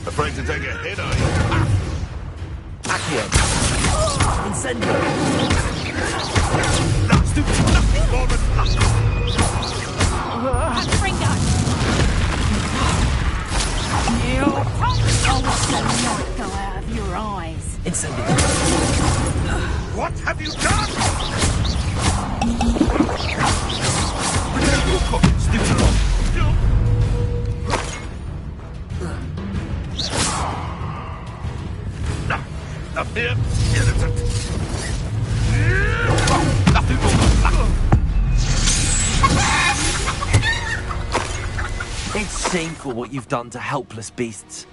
Afraid to take a hit, are you? Accio. Incendio. Nothing more than nothing. Ringo! You oh, let the light go out of your eyes. Incendio. What have you done? Up here, innocent. Nothing more than nothing. It's shameful what you've done to helpless beasts.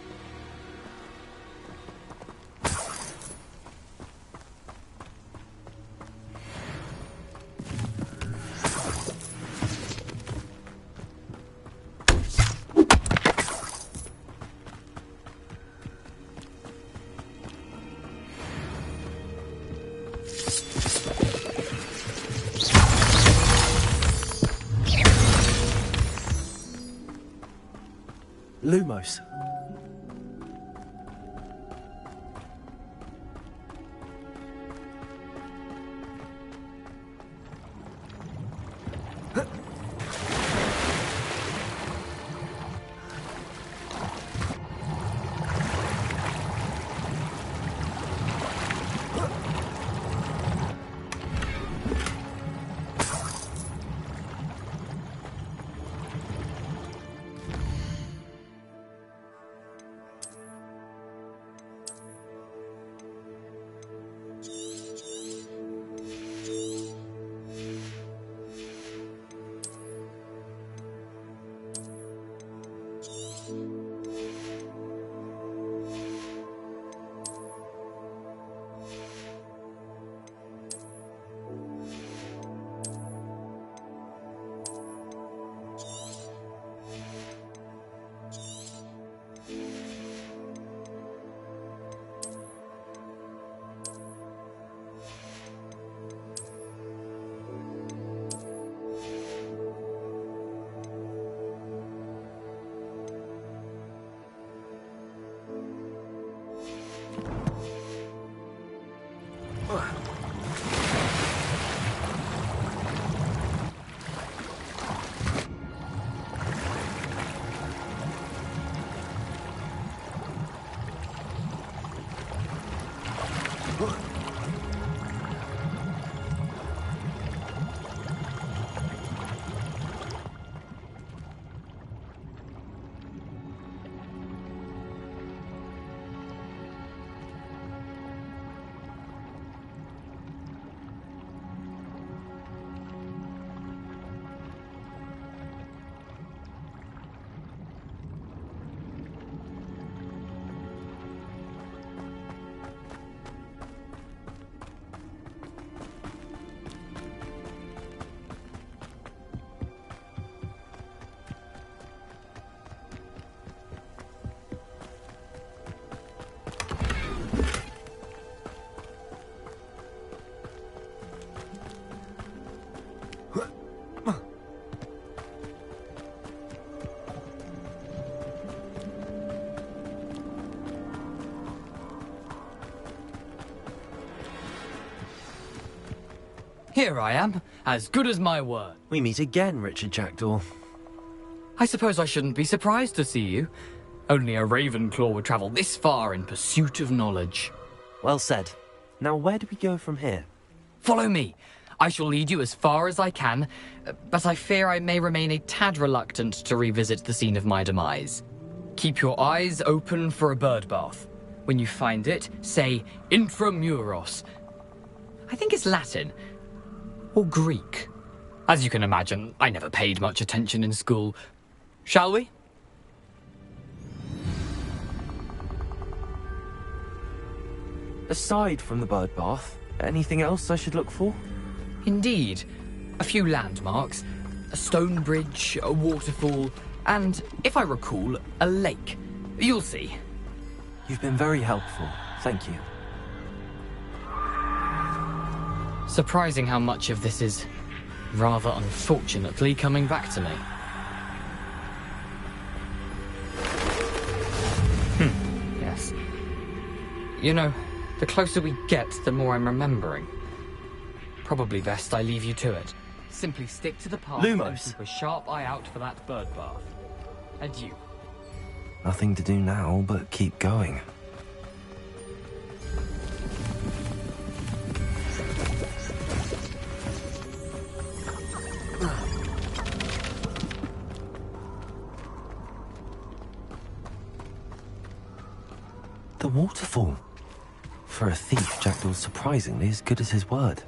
Lumos. Here I am, as good as my word. We meet again, Richard Jackdaw. I suppose I shouldn't be surprised to see you. Only a Ravenclaw would travel this far in pursuit of knowledge. Well said. Now where do we go from here? Follow me. I shall lead you as far as I can, but I fear I may remain a tad reluctant to revisit the scene of my demise. Keep your eyes open for a bird bath. When you find it, say Intramuros. I think it's Latin. Or Greek. As you can imagine, I never paid much attention in school. Shall we? Aside from the bird bath, anything else I should look for? Indeed. A few landmarks, a stone bridge, a waterfall, and, if I recall, a lake. You'll see. You've been very helpful. Thank you. Surprising how much of this is, rather unfortunately, coming back to me. Yes. You know, the closer we get, the more I'm remembering. Probably best I leave you to it. Simply stick to the path and Lumos. keep a sharp eye out for that bird bath. Adieu. Nothing to do now but keep going. The waterfall. For a thief, Jackdaw's surprisingly as good as his word.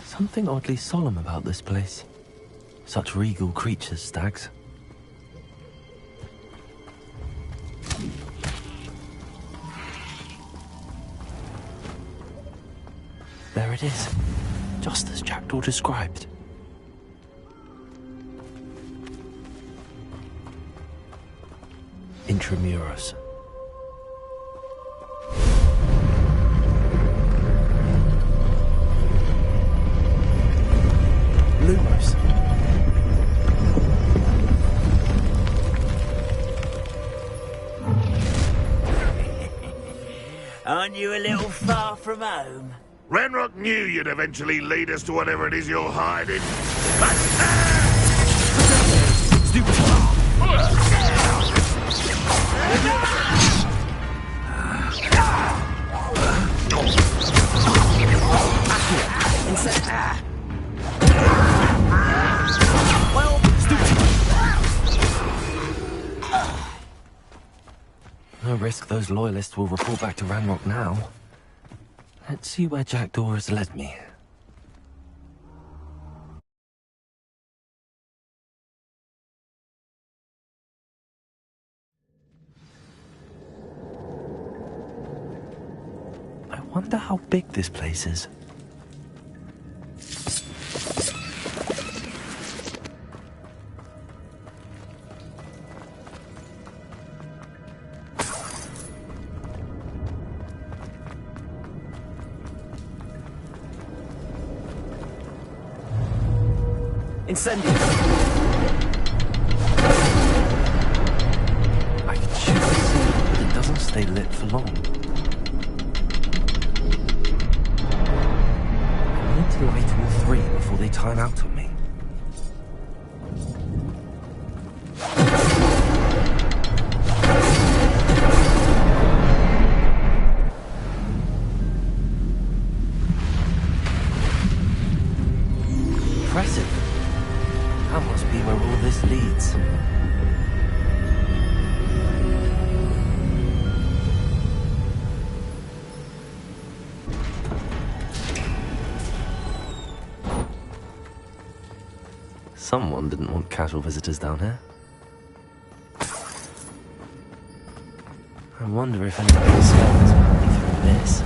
Something oddly solemn about this place. Such regal creatures, stags. There it is, just as Jackdaw described. Intramuros. Lumos. Aren't you a little far from home? Ranrock knew you'd eventually lead us to whatever it is you're hiding. No risk those loyalists will report back to Ranrock now. Let's see where Jackdaw has led me. I wonder how big this place is. Incendio! I can shoot the sea, but it doesn't stay lit for long. I need to light all three before they time out on me. Impressive. That must be where all this leads. Someone didn't want casual visitors down here. I wonder if anybody's skeletons will me through this.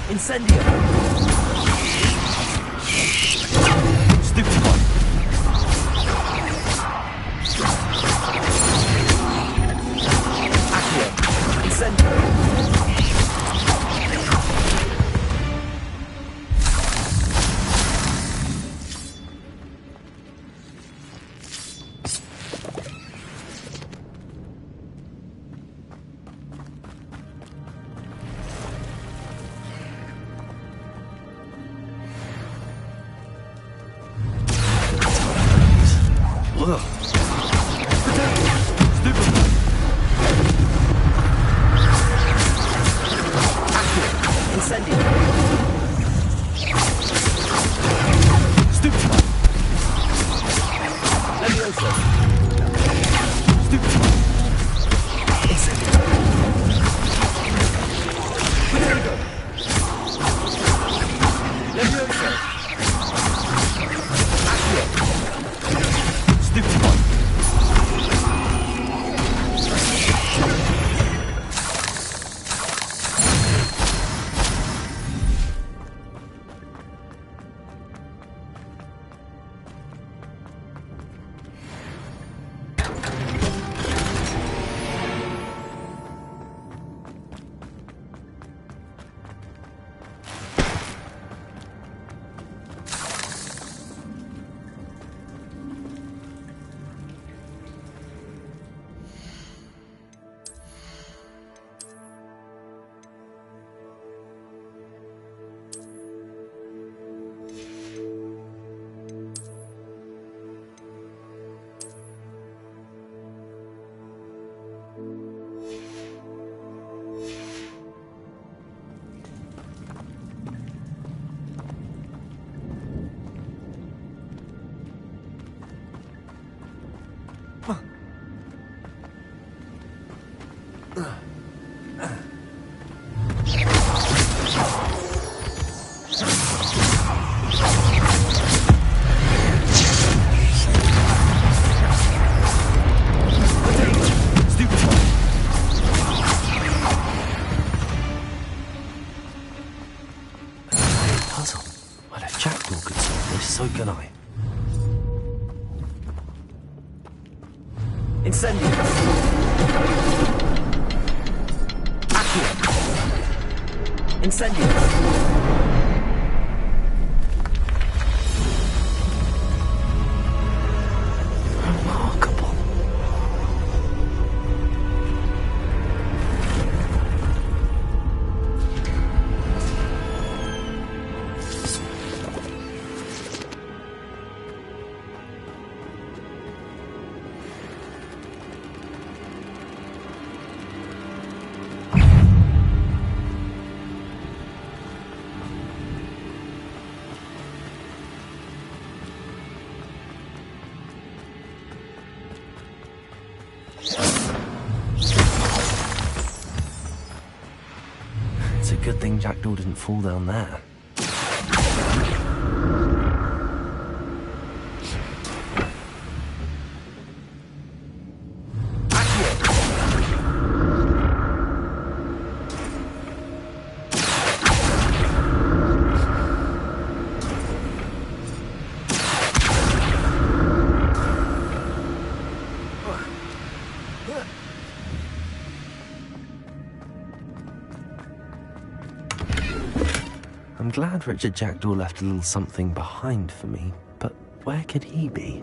Incendio! Puzzle. Well, if Jackdaw could solve this, so can I. Incendio. Accio. Incendio. Remarkable. It's a good thing Jackdaw didn't fall down there. I'm glad Richard Jackdaw left a little something behind for me, but where could he be?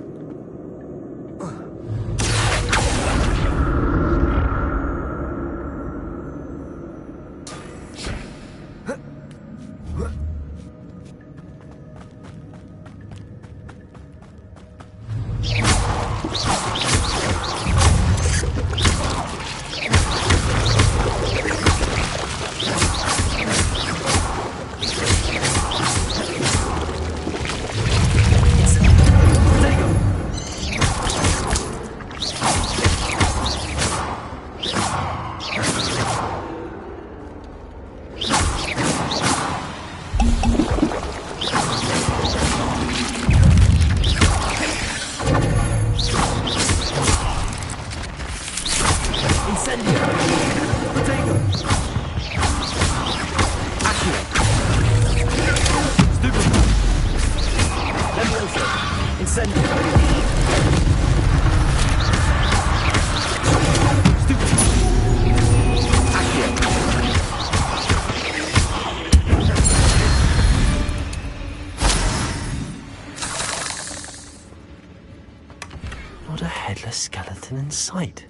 Not a headless skeleton in sight.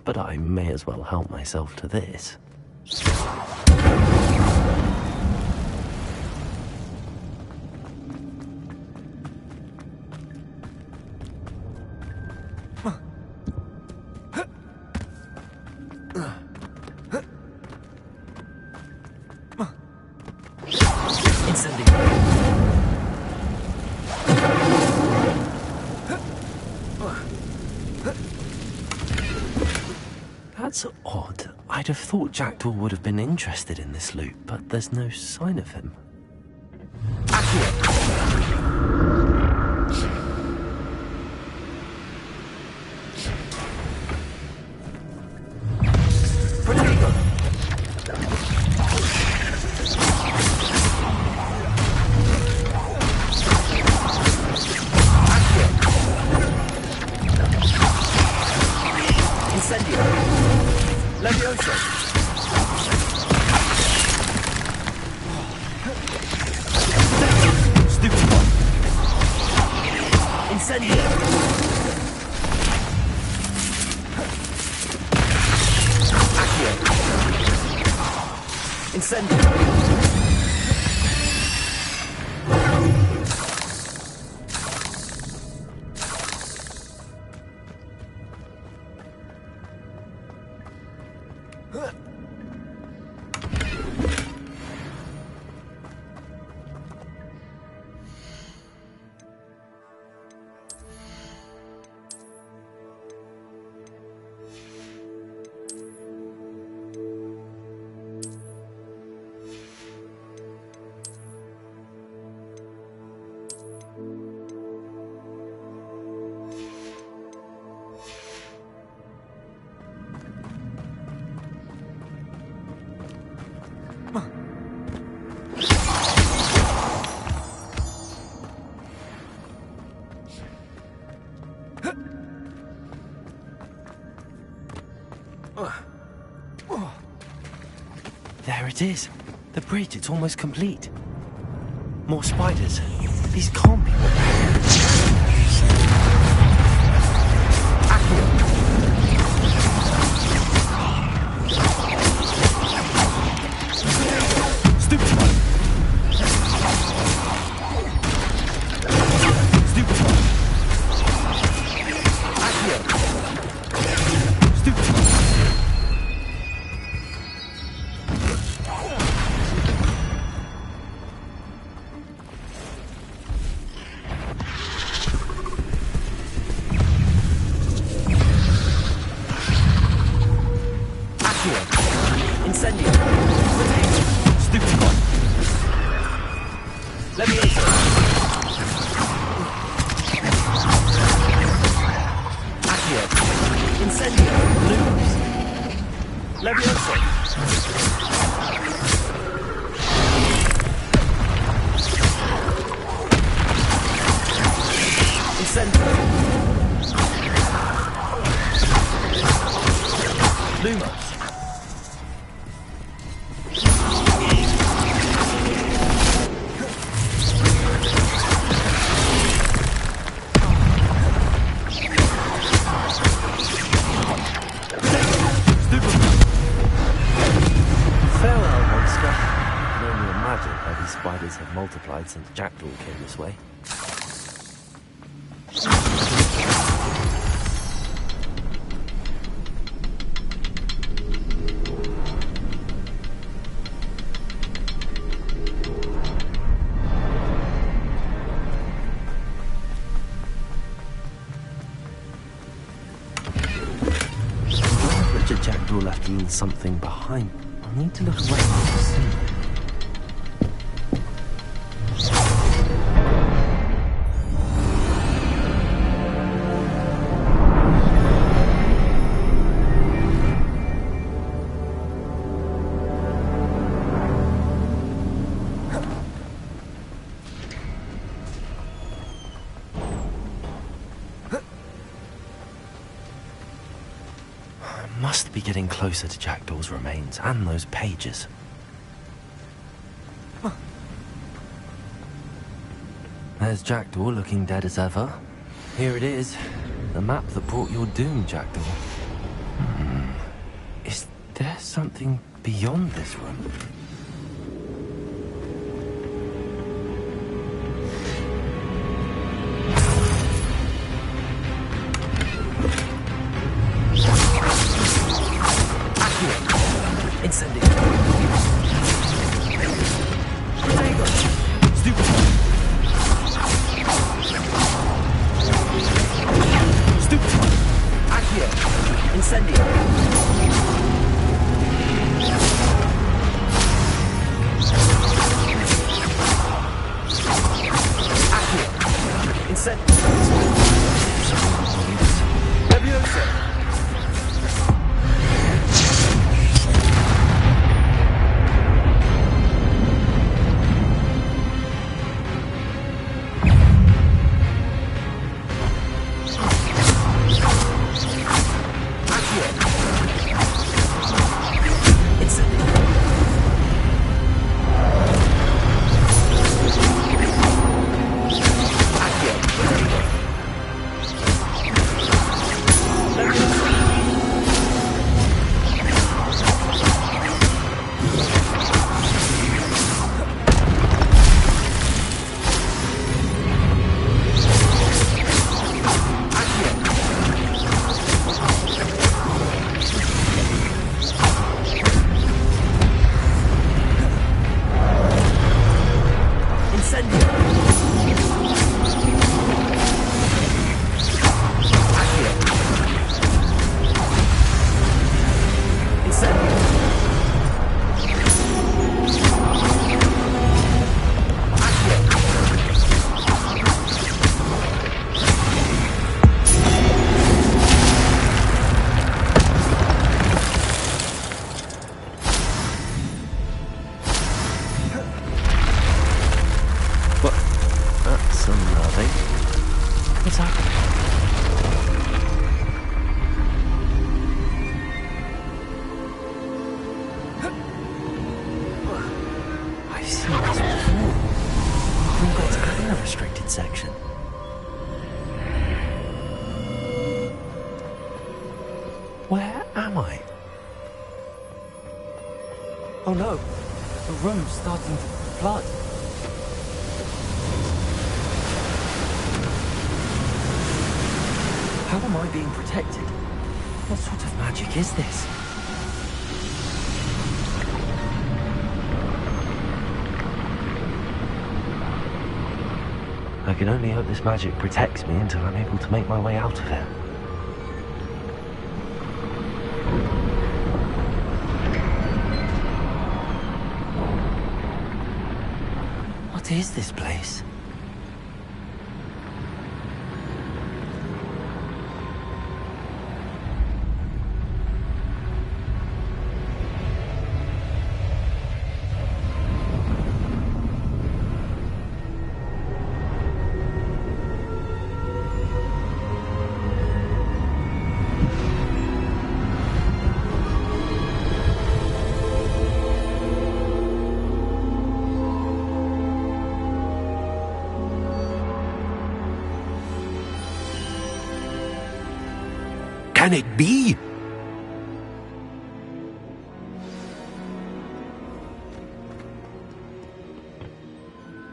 But I may as well help myself to this. I'd have thought Jackdaw would have been interested in this loot, but there's no sign of him. There it is. The bridge, it's almost complete. More spiders. These can't be multiplied since Jackdaw came this way. Richard Jackdaw left a little something behind. I need to look around to see. Must be getting closer to Jackdaw's remains and those pages. There's Jackdaw looking dead as ever. Here it is, the map that brought your doom, Jackdaw. Is there something beyond this room? Leviosa! What's happening? I've seen this before. We got to in a restricted section. Where am I? Oh no, the room's starting to flood. How am I being protected? What sort of magic is this? I can only hope this magic protects me until I'm able to make my way out of here. What is this place? Can it be?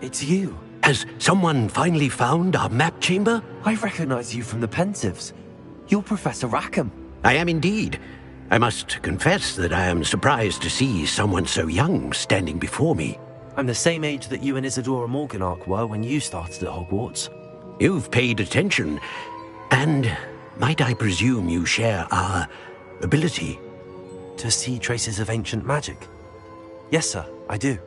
It's you. Has someone finally found our map chamber? I recognize you from the Pensieves. You're Professor Rackham. I am indeed. I must confess that I am surprised to see someone so young standing before me. I'm the same age that you and Isidora Morganach were when you started at Hogwarts. You've paid attention, and might I presume you share our ability? To see traces of ancient magic? Yes, sir, I do.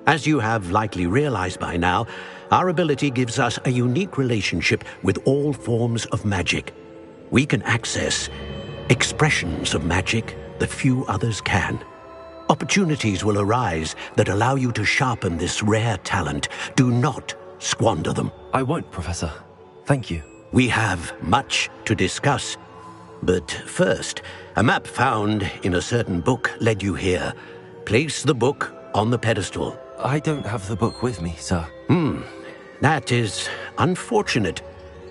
As you have likely realized by now, our ability gives us a unique relationship with all forms of magic. We can access expressions of magic that few others can. Opportunities will arise that allow you to sharpen this rare talent. Do not squander them. I won't, Professor. Thank you. We have much to discuss. But first, a map found in a certain book led you here. Place the book on the pedestal. I don't have the book with me, sir. That is unfortunate.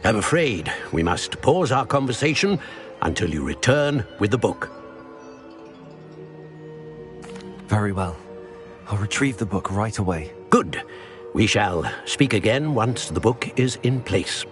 I'm afraid we must pause our conversation until you return with the book. Very well. I'll retrieve the book right away. Good. We shall speak again once the book is in place.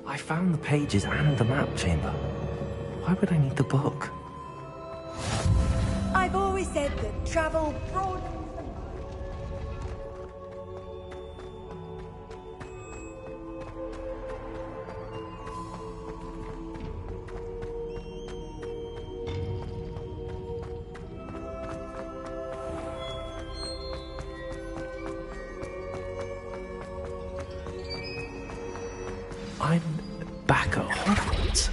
I found the pages and the map chamber. Why would I need the book? I've always said that travel broadens the mind. I'm back at Hogwarts.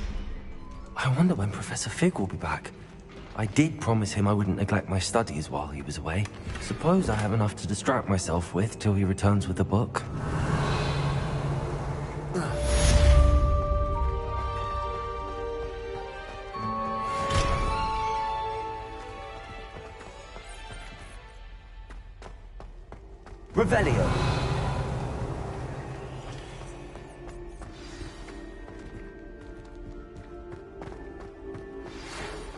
I wonder when Professor Fig will be back. I did promise him I wouldn't neglect my studies while he was away. Suppose I have enough to distract myself with till he returns with the book. Revelio.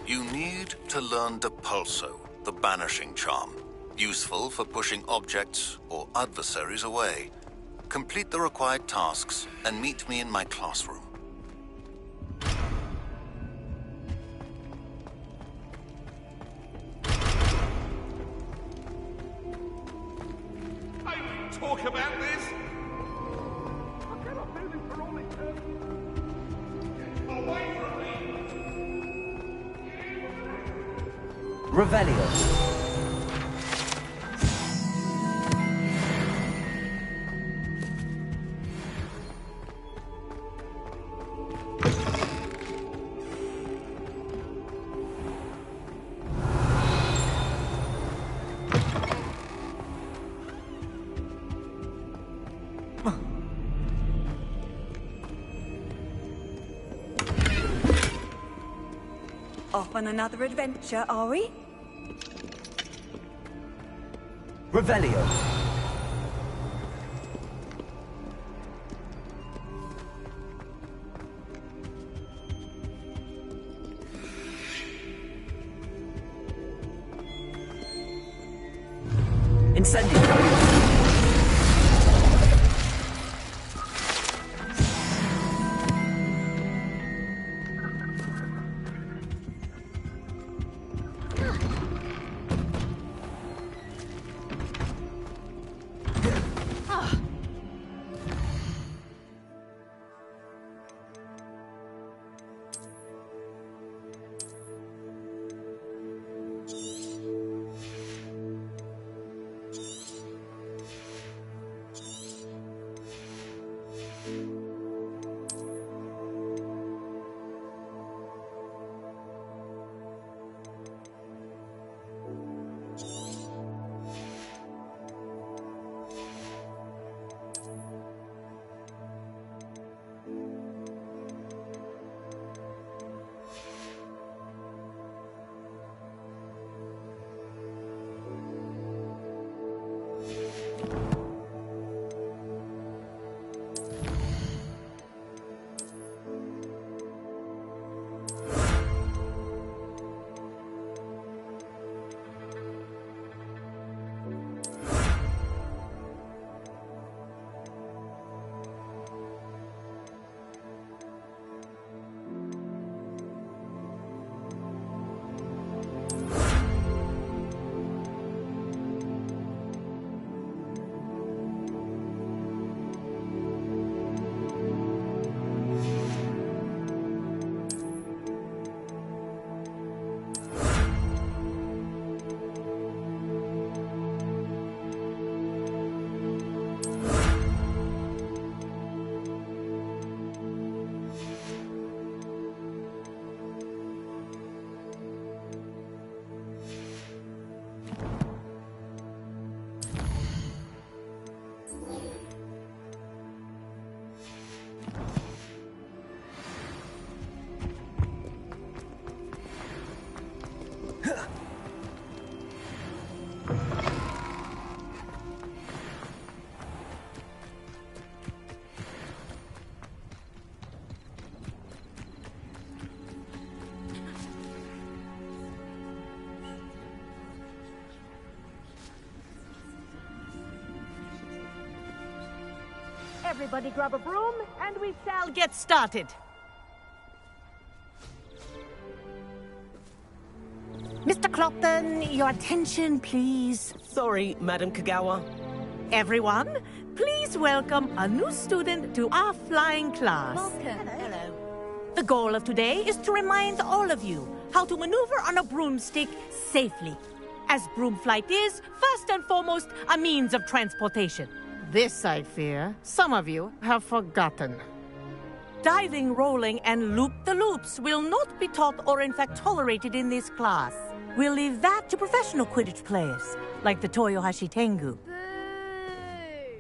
You need to learn Depulso, the banishing charm. Useful for pushing objects or adversaries away. Complete the required tasks and meet me in my classroom. Talk about this? I cannot do this for all eternity. Away from me! Revelio. Off on another adventure, are we? Revelio. Incendio. Everybody grab a broom, and we shall get started. Mr. Clopton, your attention, please. Sorry, Madam Kagawa. Everyone, please welcome a new student to our flying class. Welcome. Hello. The goal of today is to remind all of you how to maneuver on a broomstick safely, as broom flight is, first and foremost, a means of transportation. This, I fear, some of you have forgotten. Diving, rolling, and loop-the-loops will not be taught or in fact tolerated in this class. We'll leave that to professional Quidditch players, like the Toyohashi Tengu.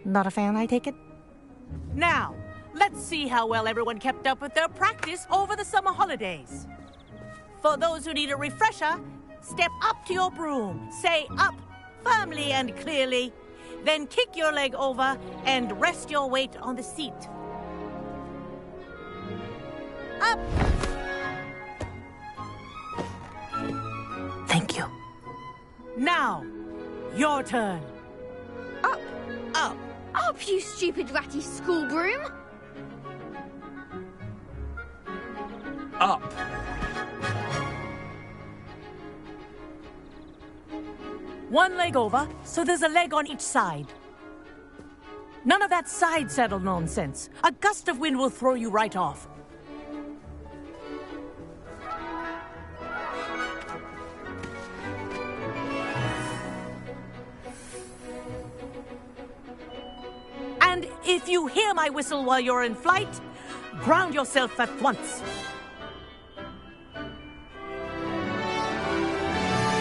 Not a fan, I take it? Now, let's see how well everyone kept up with their practice over the summer holidays. For those who need a refresher, step up to your broom, say up firmly and clearly, then kick your leg over and rest your weight on the seat. Up! Thank you. Now, your turn. Up. Up. Up, you stupid ratty school broom. Up. One leg over, so there's a leg on each side. None of that side saddle nonsense. A gust of wind will throw you right off. And if you hear my whistle while you're in flight, ground yourself at once.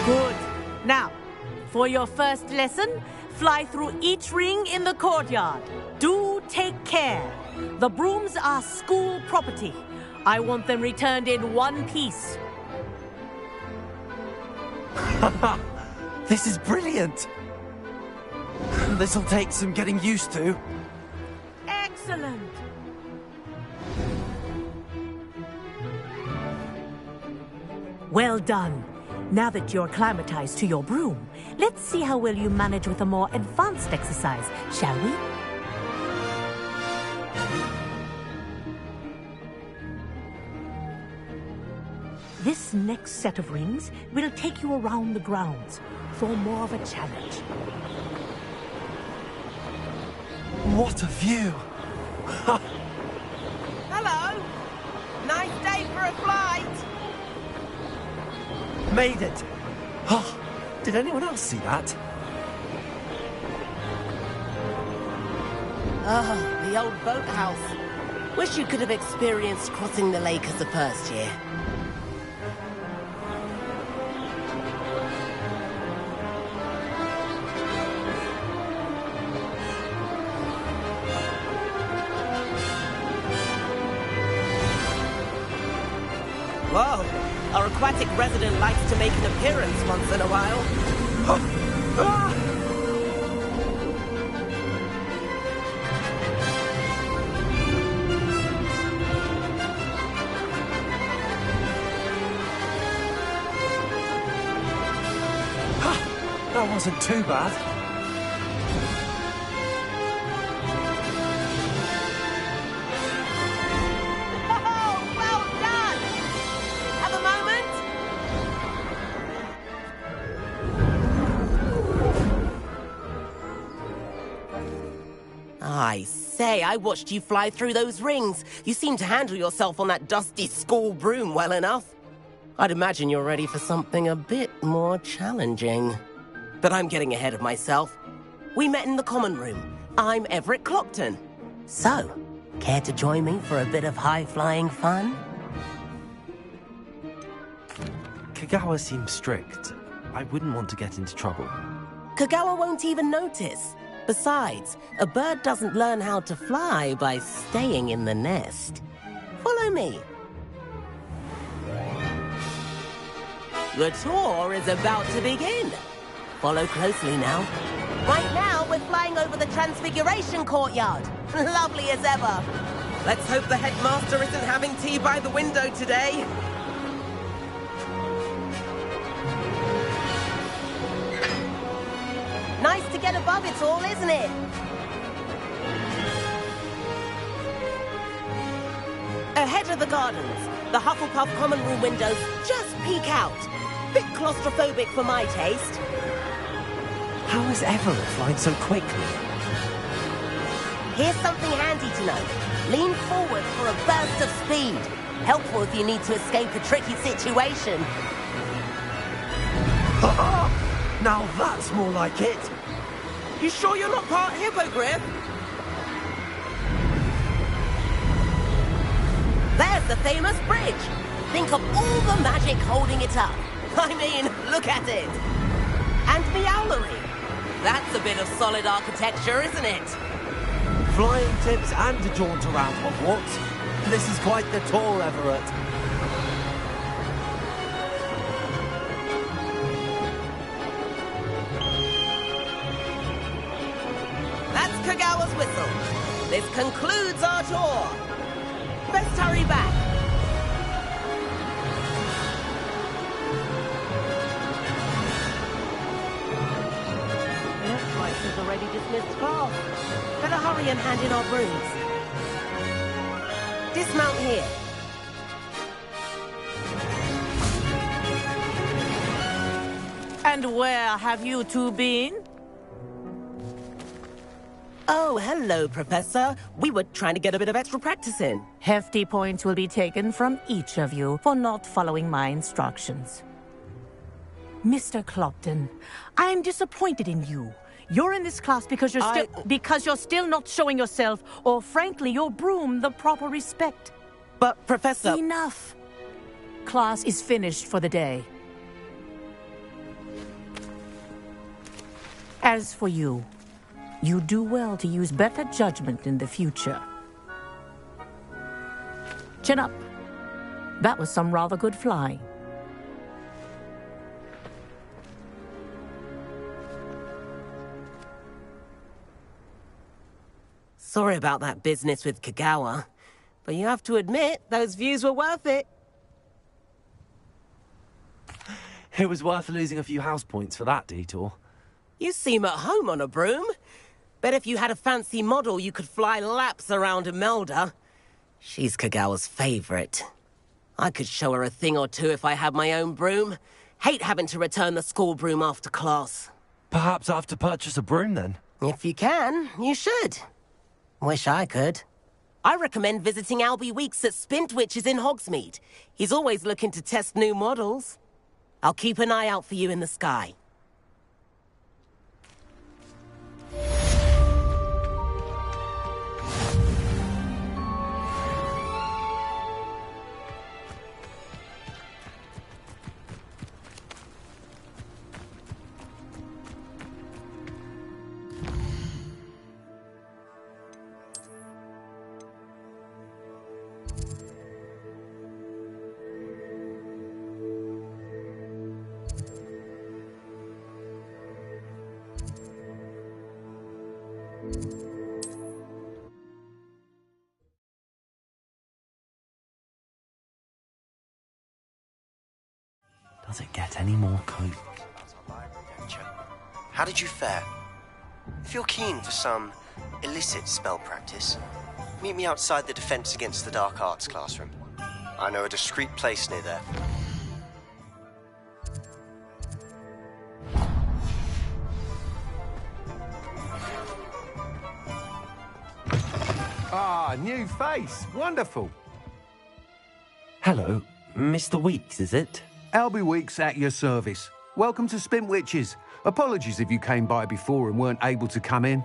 Good. Now, for your first lesson, fly through each ring in the courtyard. Do take care. The brooms are school property. I want them returned in one piece. This is brilliant! This'll take some getting used to. Excellent. Well done. Now that you're acclimatized to your broom, let's see how well you manage with a more advanced exercise, shall we? This next set of rings will take you around the grounds for more of a challenge. What a view! Hello! Nice day for a flight! Made it! Oh, did anyone else see that? Oh, the old boathouse. Wish you could have experienced crossing the lake as a first year. Whoa! Our aquatic resident likes to make an appearance once in a while. That wasn't too bad. Oh, well done! Have a moment? I say, I watched you fly through those rings. You seem to handle yourself on that dusty school broom well enough. I'd imagine you're ready for something a bit more challenging. But I'm getting ahead of myself. We met in the common room. I'm Everett Clopton. So, care to join me for a bit of high-flying fun? Kagawa seems strict. I wouldn't want to get into trouble. Kagawa won't even notice. Besides, a bird doesn't learn how to fly by staying in the nest. Follow me. The tour is about to begin. Follow closely now. Right now, we're flying over the Transfiguration Courtyard. Lovely as ever. Let's hope the headmaster isn't having tea by the window today. Nice to get above it all, isn't it? Ahead of the gardens, the Hufflepuff common room windows just peek out. Bit claustrophobic for my taste. How is Everett flying so quickly? Here's something handy to know. Lean forward for a burst of speed. Helpful if you need to escape a tricky situation. Now that's more like it. You sure you're not part Hippogriff? There's the famous bridge. Think of all the magic holding it up. I mean, look at it. And the owlery. That's a bit of solid architecture, isn't it? Flying tips and a jaunt around Hogwarts. This is quite the tour, Everett. That's Kagawa's whistle. This concludes our tour. Best hurry back. Looks like she's already dismissed class. Better hurry and hand in our brooms. Dismount here. And where have you two been? Oh, hello, Professor. We were trying to get a bit of extra practice in. Hefty points will be taken from each of you for not following my instructions. Mr. Clopton, I am disappointed in you. You're in this class because you're still not showing yourself, or frankly, your broom the proper respect. But, Professor... Enough. Class is finished for the day. As for you, you do well to use better judgment in the future. Chin up. That was some rather good flying. Sorry about that business with Kagawa, but you have to admit, those views were worth it. It was worth losing a few house points for that detour. You seem at home on a broom. Bet if you had a fancy model, you could fly laps around Imelda. She's Kagawa's favorite. I could show her a thing or two if I had my own broom. Hate having to return the school broom after class. Perhaps I have to purchase a broom then? If you can, you should. Wish I could. I recommend visiting Albie Weeks at Spintwitches in Hogsmeade. He's always looking to test new models. I'll keep an eye out for you in the sky. Does it get any more cozy? How did you fare? If you're keen for some illicit spell practice, meet me outside the Defense Against the Dark Arts classroom. I know a discreet place near there. Ah, new face. Wonderful. Hello, Mr. Weeks, is it? Albie Weeks at your service. Welcome to Spintwitches. Apologies if you came by before and weren't able to come in.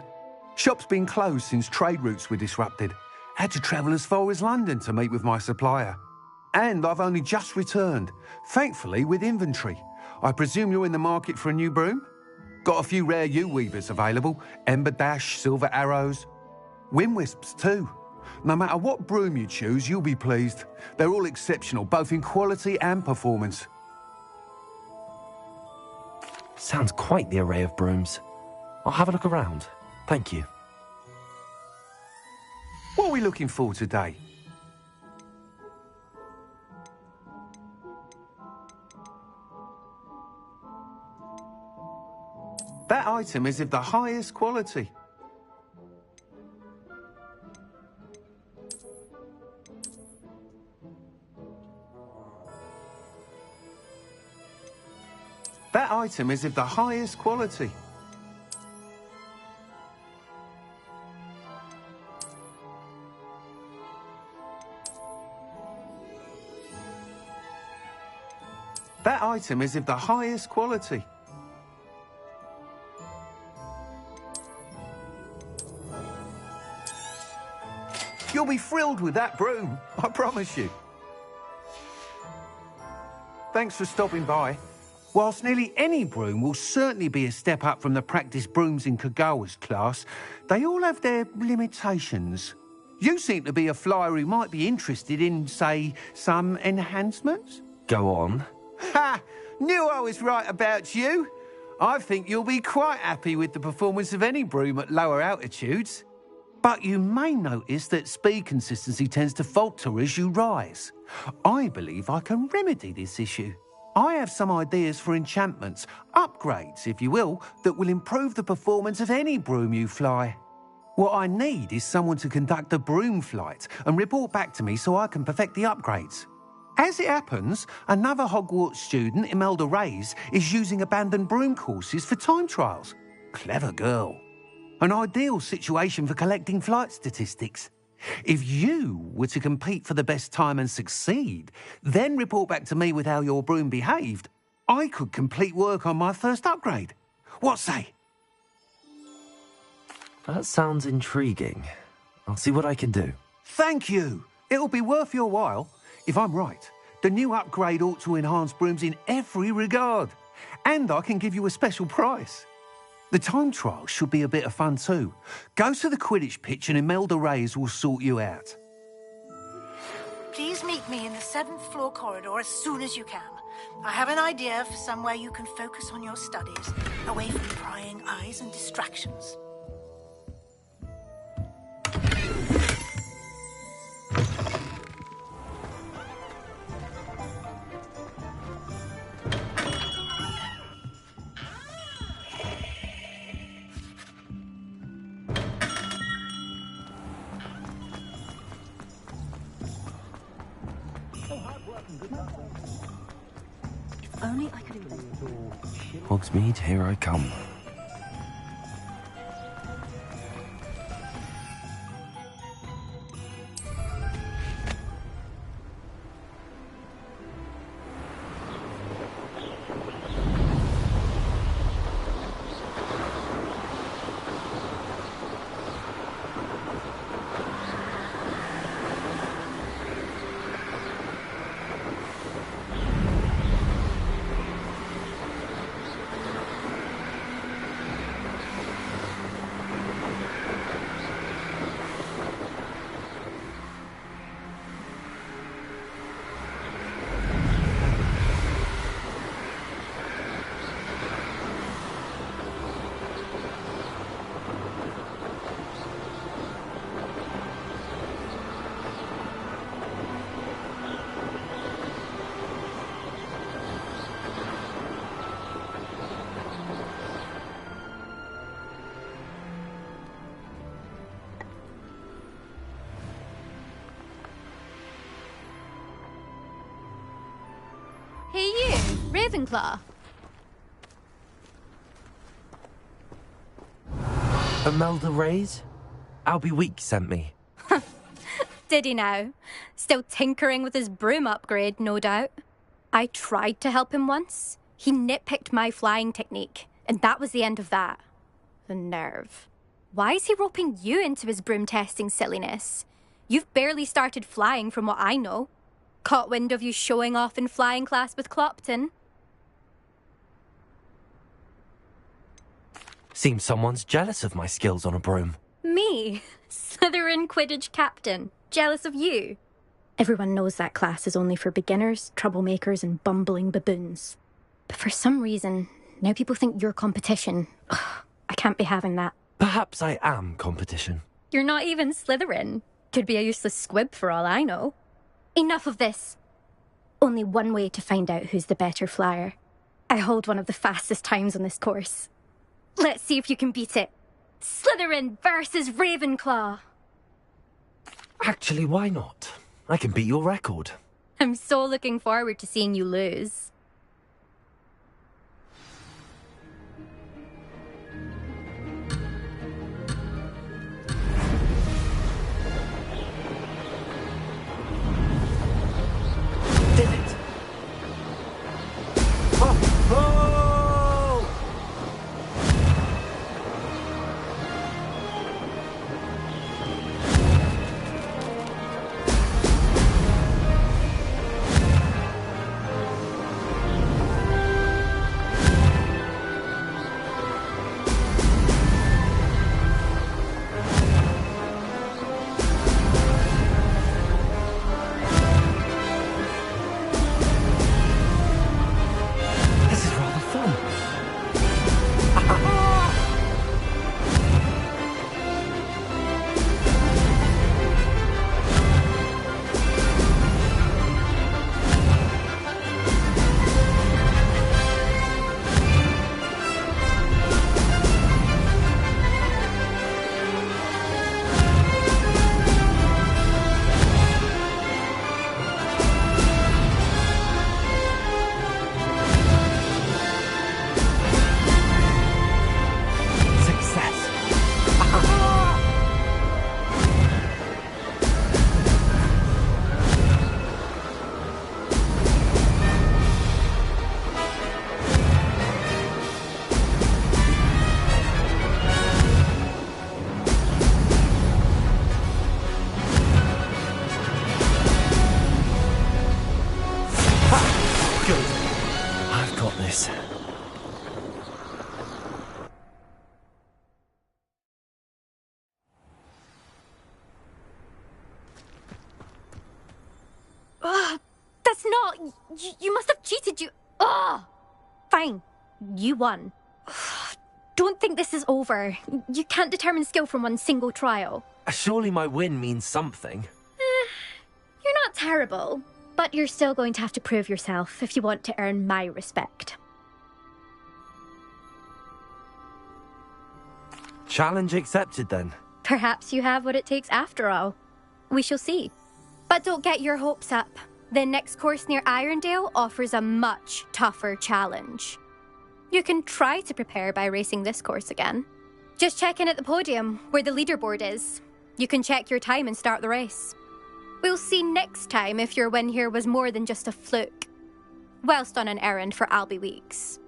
Shop's been closed since trade routes were disrupted. Had to travel as far as London to meet with my supplier. And I've only just returned, thankfully with inventory. I presume you're in the market for a new broom? Got a few rare U-weavers available. Ember Dash, Silver Arrows. Windwisps too. No matter what broom you choose, you'll be pleased. They're all exceptional, both in quality and performance. Sounds quite the array of brooms. I'll have a look around. Thank you. What are we looking for today? That item is of the highest quality. That item is of the highest quality. That item is of the highest quality. You'll be thrilled with that broom, I promise you. Thanks for stopping by. Whilst nearly any broom will certainly be a step up from the practice brooms in Kagawa's class, they all have their limitations. You seem to be a flyer who might be interested in, say, some enhancements? Go on. Ha! Knew I was right about you. I think you'll be quite happy with the performance of any broom at lower altitudes. But you may notice that speed consistency tends to falter as you rise. I believe I can remedy this issue. I have some ideas for enchantments, upgrades, if you will, that will improve the performance of any broom you fly. What I need is someone to conduct a broom flight and report back to me so I can perfect the upgrades. As it happens, another Hogwarts student, Imelda Reyes, is using abandoned broom courses for time trials. Clever girl. An ideal situation for collecting flight statistics. If you were to compete for the best time and succeed, then report back to me with how your broom behaved, I could complete work on my first upgrade. What say? That sounds intriguing. I'll see what I can do. Thank you. It'll be worth your while. If I'm right, the new upgrade ought to enhance brooms in every regard. And I can give you a special price. The time trial should be a bit of fun too. Go to the Quidditch pitch and Imelda Reyes will sort you out. Please meet me in the 7th floor corridor as soon as you can. I have an idea for somewhere you can focus on your studies, away from prying eyes and distractions. If only I could invent. Hogsmeade, here I come. Hey you, Ravenclaw. Imelda Reyes? Albie Week sent me. Did he now? Still tinkering with his broom upgrade, no doubt. I tried to help him once. He nitpicked my flying technique, and that was the end of that. The nerve. Why is he roping you into his broom testing silliness? You've barely started flying from what I know. Caught wind of you showing off in flying class with Clopton. Seems someone's jealous of my skills on a broom. Me? Slytherin Quidditch captain. Jealous of you? Everyone knows that class is only for beginners, troublemakers and bumbling baboons. But for some reason, now people think you're competition. Ugh, I can't be having that. Perhaps I am competition. You're not even Slytherin. Could be a useless squib for all I know. Enough of this. Only one way to find out who's the better flyer. I hold one of the fastest times on this course. Let's see if you can beat it. Slytherin versus Ravenclaw. Actually, why not? I can beat your record. I'm so looking forward to seeing you lose. not. You must have cheated. Ugh! Fine. You won. Don't think this is over. You can't determine skill from one single trial. Surely my win means something. You're not terrible, but you're still going to have to prove yourself if you want to earn my respect. Challenge accepted, then. Perhaps you have what it takes after all. We shall see. But don't get your hopes up. The next course near Irondale offers a much tougher challenge. You can try to prepare by racing this course again. Just check in at the podium, where the leaderboard is. You can check your time and start the race. We'll see next time if your win here was more than just a fluke. Whilst on an errand for Albie Weeks.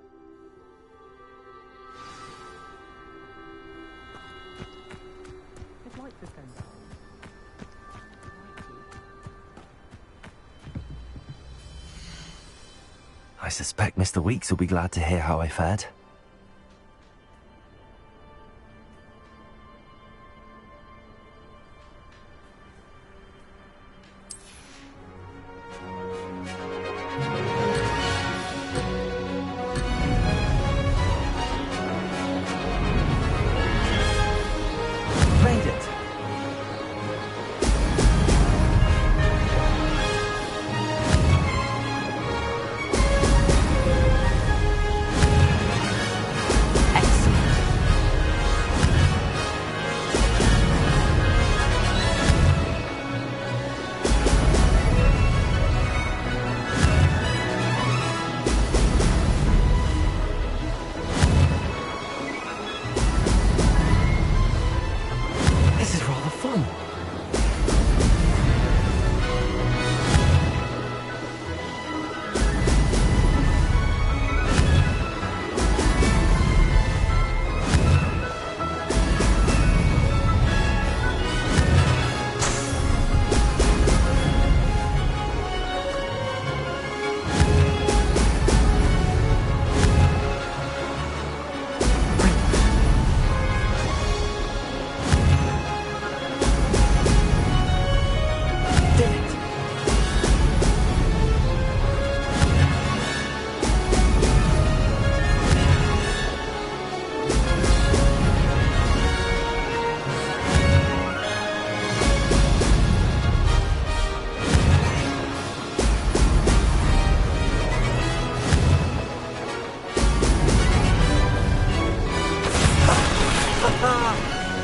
I suspect Mr. Weeks will be glad to hear how I fared. Made it! This is rather fun.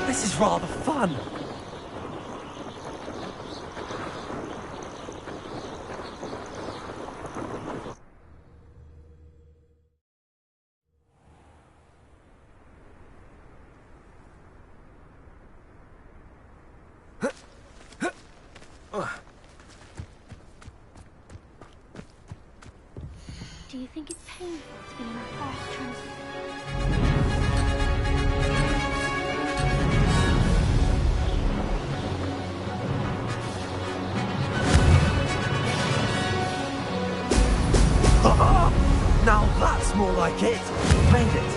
This is rather fun. Do you think it's painful to be in a half-trans... Now that's more like it. Made it.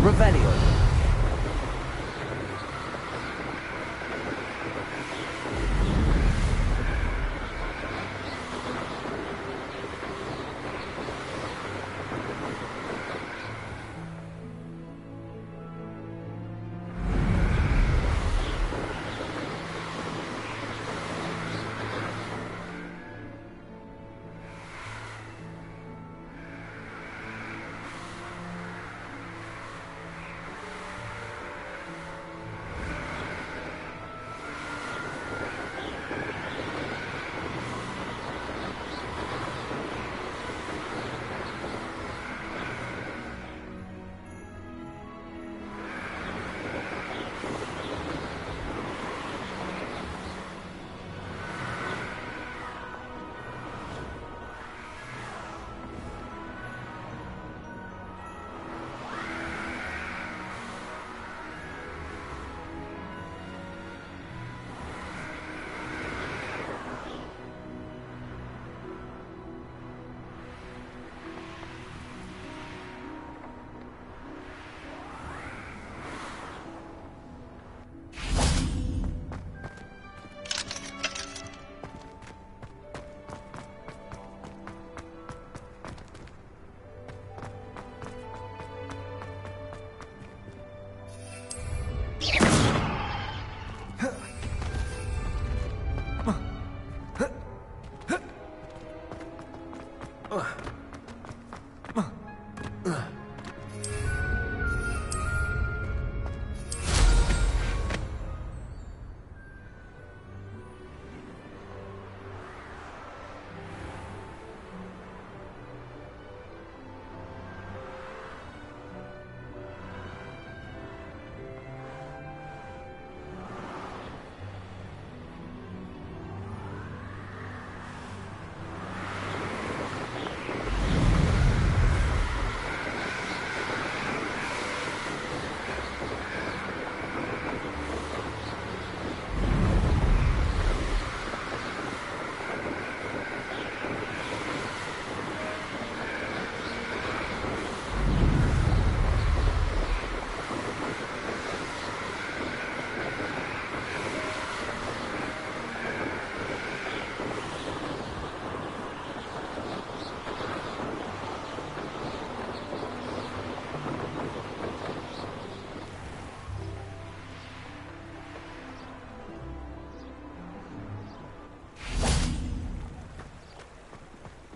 Revelio.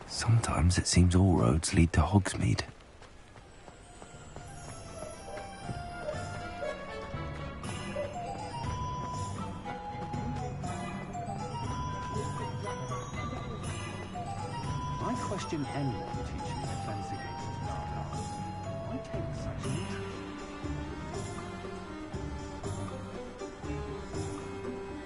Sometimes it seems all roads lead to Hogsmeade. I question anyone teaching defense against the dark arts. Why take such